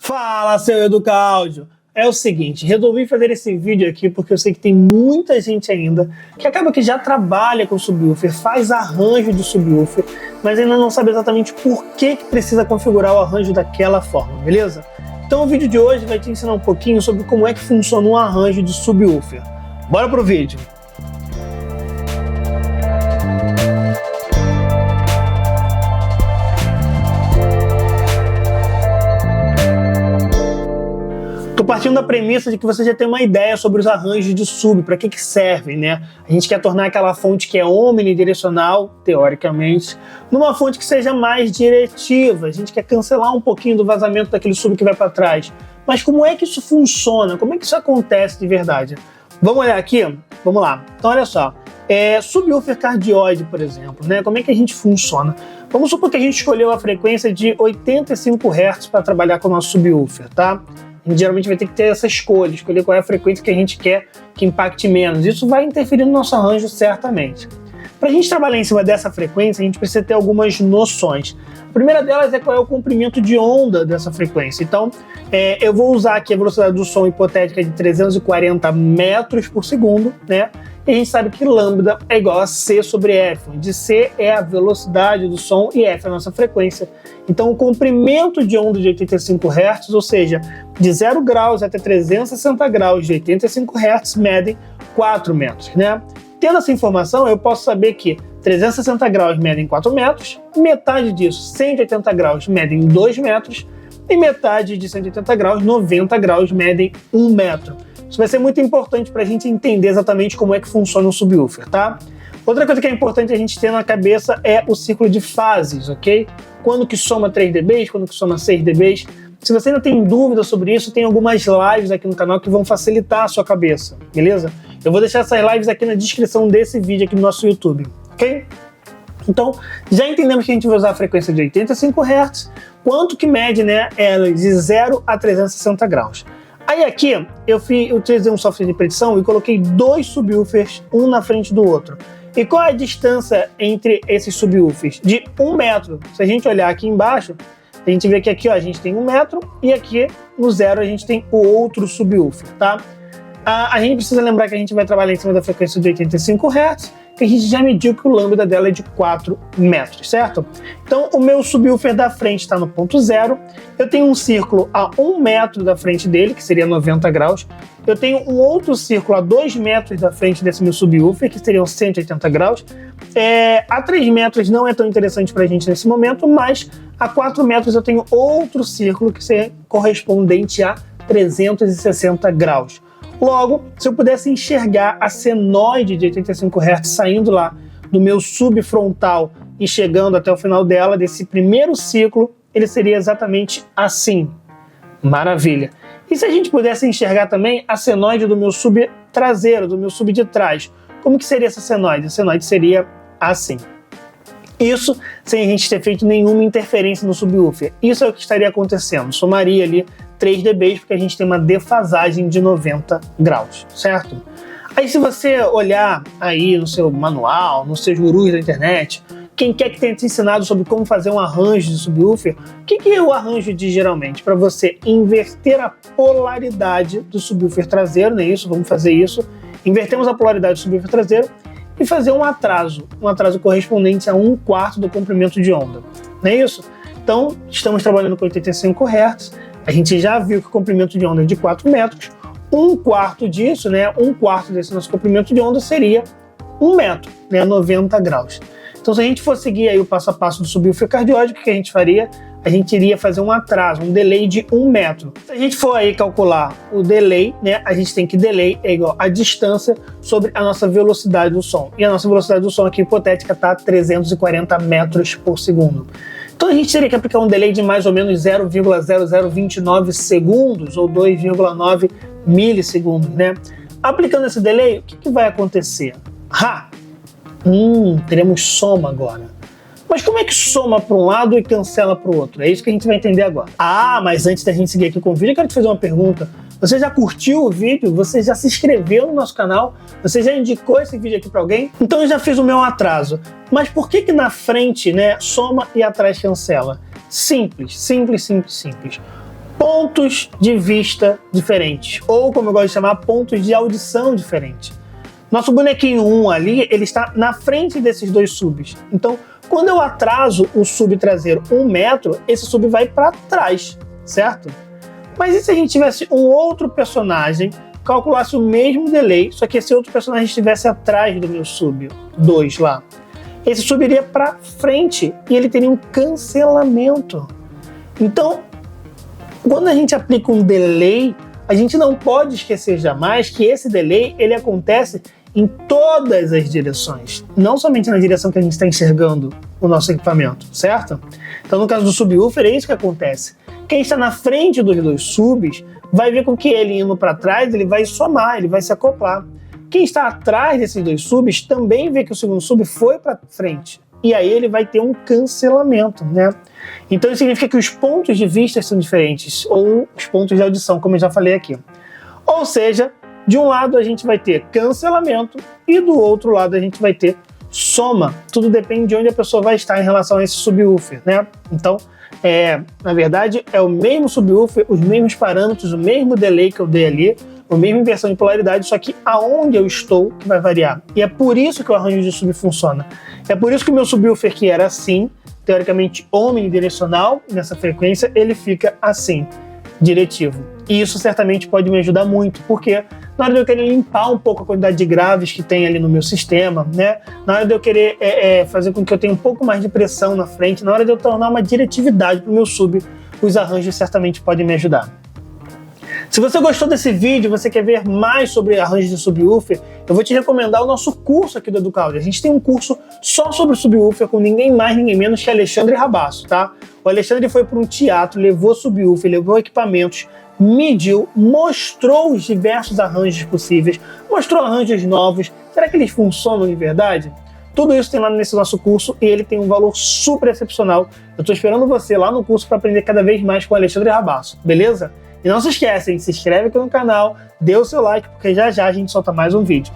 Fala, seu Educáudio! É o seguinte, resolvi fazer esse vídeo aqui porque eu sei que tem muita gente ainda que acaba que já trabalha com subwoofer, faz arranjo de subwoofer, mas ainda não sabe exatamente por que precisa configurar o arranjo daquela forma, beleza? Então o vídeo de hoje vai te ensinar um pouquinho sobre como é que funciona um arranjo de subwoofer. Bora pro vídeo! Tô partindo da premissa de que você já tem uma ideia sobre os arranjos de sub, para que servem, né? A gente quer tornar aquela fonte que é omnidirecional, teoricamente, numa fonte que seja mais diretiva. A gente quer cancelar um pouquinho do vazamento daquele sub que vai para trás. Mas como é que isso funciona? Como é que isso acontece de verdade? Vamos olhar aqui? Vamos lá. Então olha só. Subwoofer cardioide, por exemplo, né? Como é que a gente funciona? Vamos supor que a gente escolheu a frequência de 85 Hz para trabalhar com o nosso subwoofer, tá? A gente geralmente vai ter que ter essa escolher qual é a frequência que a gente quer que impacte menos. Isso vai interferir no nosso arranjo certamente. Para a gente trabalhar em cima dessa frequência, a gente precisa ter algumas noções. A primeira delas é qual é o comprimento de onda dessa frequência. Então, eu vou usar aqui a velocidade do som hipotética de 340 metros por segundo, né? E a gente sabe que lambda é igual a C sobre F, onde C é a velocidade do som e F é a nossa frequência. Então, o comprimento de onda de 85 Hz, ou seja, de 0 graus até 360 graus de 85 Hz, medem 4 metros, né? Tendo essa informação, eu posso saber que 360 graus medem 4 metros, metade disso, 180 graus, medem 2 metros, e metade de 180 graus, 90 graus, medem 1 metro. Isso vai ser muito importante para a gente entender exatamente como é que funciona um subwoofer, tá? Outra coisa que é importante a gente ter na cabeça é o ciclo de fases, ok? Quando que soma 3 dB, quando que soma 6 dB. Se você ainda tem dúvida sobre isso, tem algumas lives aqui no canal que vão facilitar a sua cabeça, beleza? Eu vou deixar essas lives aqui na descrição desse vídeo aqui no nosso YouTube, ok? Então, já entendemos que a gente vai usar a frequência de 85 Hz, quanto que mede, né, ela de 0 a 360 graus. Aí aqui, eu utilizei um software de predição e coloquei 2 subwoofers, um na frente do outro. E qual é a distância entre esses subwoofers? De 1 metro. Se a gente olhar aqui embaixo, a gente vê que aqui ó, a gente tem 1 metro e aqui no 0 a gente tem o outro subwoofer, tá? A gente precisa lembrar que a gente vai trabalhar em cima da frequência de 85 Hz, que a gente já mediu que o lambda dela é de 4 metros, certo? Então, o meu subwoofer da frente está no ponto 0, eu tenho um círculo a 1 metro da frente dele, que seria 90 graus, eu tenho um outro círculo a 2 metros da frente desse meu subwoofer, que seriam 180 graus, a 3 metros não é tão interessante para a gente nesse momento, mas a 4 metros eu tenho outro círculo que seria correspondente a 360 graus. Logo, se eu pudesse enxergar a senoide de 85 Hz saindo lá do meu subfrontal e chegando até o final dela, desse primeiro ciclo, ele seria exatamente assim. Maravilha! E se a gente pudesse enxergar também a senoide do meu sub traseiro, do meu sub de trás, como que seria essa senoide? A senoide seria assim. Isso sem a gente ter feito nenhuma interferência no subwoofer. Isso é o que estaria acontecendo. Somaria ali 3 dB, porque a gente tem uma defasagem de 90 graus, certo? Aí se você olhar aí no seu manual, nos seus gurus da internet, quem quer que tenha te ensinado sobre como fazer um arranjo de subwoofer, o que é o arranjo diz geralmente? Para você inverter a polaridade do subwoofer traseiro, não é isso? Vamos fazer isso. Invertemos a polaridade do subwoofer traseiro e fazer um atraso correspondente a 1/4 do comprimento de onda, não é isso? Então, estamos trabalhando com 85 Hz, a gente já viu que o comprimento de onda é de 4 metros, 1/4 disso, né, 1/4 desse nosso comprimento de onda seria 1 metro, né, 90 graus. Então, se a gente for seguir aí o passo a passo do subwoofer cardioide, o que a gente faria? A gente iria fazer um atraso, um delay de 1 metro. Se a gente for aí calcular o delay, né, a gente tem que delay é igual a distância sobre a nossa velocidade do som. E a nossa velocidade do som aqui hipotética está a 340 metros por segundo. Então a gente teria que aplicar um delay de mais ou menos 0,0029 segundos ou 2,9 milissegundos, né? Aplicando esse delay, o que vai acontecer? Teremos soma agora. Mas como é que soma para um lado e cancela para o outro? É isso que a gente vai entender agora. Mas antes da gente seguir aqui com o vídeo, eu quero te fazer uma pergunta. Você já curtiu o vídeo? Você já se inscreveu no nosso canal? Você já indicou esse vídeo aqui para alguém? Então eu já fiz o meu atraso. Mas por que na frente, né, soma e atrás cancela? Simples, simples, simples, simples. pontos de vista diferentes, ou como eu gosto de chamar, pontos de audição diferentes. Nosso bonequinho 1 ali, ele está na frente desses dois subs. Então, quando eu atraso o sub traseiro 1 metro, esse sub vai para trás, certo? Mas e se a gente tivesse um outro personagem, calculasse o mesmo delay, só que esse outro personagem estivesse atrás do meu sub 2 lá? Esse sub iria para frente e ele teria um cancelamento. Então, quando a gente aplica um delay, a gente não pode esquecer jamais que esse delay ele acontece em todas as direções, não somente na direção que a gente está enxergando o nosso equipamento, certo? Então, no caso do subwoofer, é isso que acontece. Quem está na frente dos dois subs vai ver com que ele indo para trás, ele vai somar, ele vai se acoplar. Quem está atrás desses dois subs também vê que o segundo sub foi para frente. E aí ele vai ter um cancelamento, né? Então isso significa que os pontos de vista são diferentes, ou os pontos de audição, como eu já falei aqui. Ou seja, de um lado a gente vai ter cancelamento e do outro lado a gente vai ter soma. Tudo depende de onde a pessoa vai estar em relação a esse subwoofer, né? Então, na verdade, é o mesmo subwoofer, os mesmos parâmetros, o mesmo delay que eu dei ali, a mesma inversão de polaridade, só que aonde eu estou que vai variar. E é por isso que o arranjo de sub funciona. É por isso que o meu subwoofer, que era assim, teoricamente omnidirecional, nessa frequência, ele fica assim, diretivo. E isso certamente pode me ajudar muito, porque na hora de eu querer limpar um pouco a quantidade de graves que tem ali no meu sistema, né? Na hora de eu querer fazer com que eu tenha um pouco mais de pressão na frente, na hora de eu tornar uma diretividade para o meu sub, os arranjos certamente podem me ajudar. Se você gostou desse vídeo, você quer ver mais sobre arranjos de subwoofer, eu vou te recomendar o nosso curso aqui do EduCloud. A gente tem um curso só sobre subwoofer com ninguém mais, ninguém menos que Alexandre Rabasso, tá? O Alexandre foi para um teatro, levou subwoofer, levou equipamentos, mediu, mostrou os diversos arranjos possíveis, mostrou arranjos novos. Será que eles funcionam de verdade? Tudo isso tem lá nesse nosso curso e ele tem um valor super excepcional. Eu estou esperando você lá no curso para aprender cada vez mais com o Alexandre Rabasso, beleza? E não se esquecem, se inscreve aqui no canal, dê o seu like, porque já já a gente solta mais um vídeo.